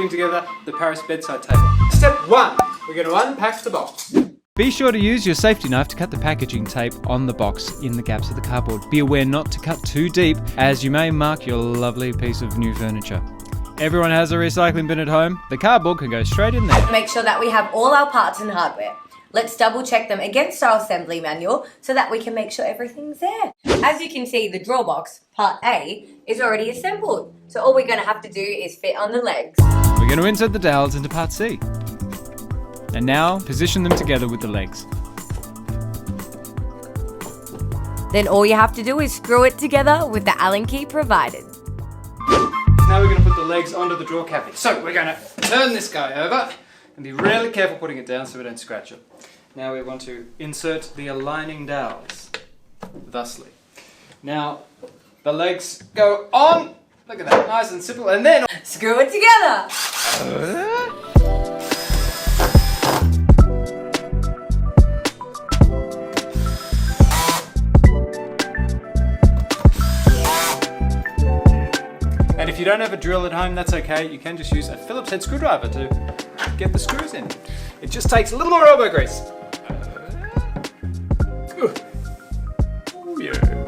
putting together the Paris bedside table. Step 1, we're going to unpack the box. Be sure to use your safety knife to cut the packaging tape on the box in the gaps of the cardboard. Be aware not to cut too deep, as you may mark your lovely piece of new furniture. Everyone has a recycling bin at home. The cardboard can go straight in there. Make sure that we have all our parts and hardware. Let's double check them against our assembly manual so that we can make sure everything's there. As you can see, the drawer box, part A, is already assembled. So all we're gonna have to do is fit on the legs. We're going to insert the dowels into part C. And now, position them together with the legs. Then all you have to do is screw it together with the Allen key provided. Now we're going to put the legs onto the drawer cavity. So we're going to turn this guy over and be really careful putting it down so we don't scratch it. Now we want to insert the aligning dowels, thusly. Now the legs go on. Look at that, nice and simple. And then Screw it together. And if you don't have a drill at home, that's okay. You can just use a Phillips head screwdriver to get the screws in. It just takes a little more elbow grease.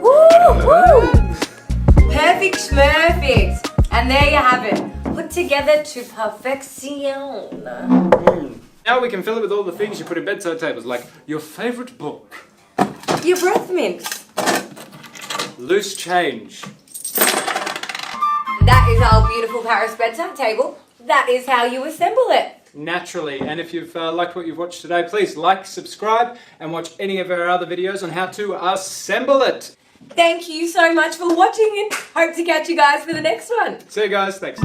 Woo! Perfect schmurfect. And there you have it. Put together to perfection. Now we can fill it with all the things you put in bedside tables, like your favourite book, Your breath mints. loose change. That is our beautiful Paris bedside table. That is how you assemble it. Naturally. And if you've liked what you've watched today, please like, subscribe, and watch any of our other videos on how to assemble it. Thank you so much for watching and hope to catch you guys for the next one. See you guys. Thanks.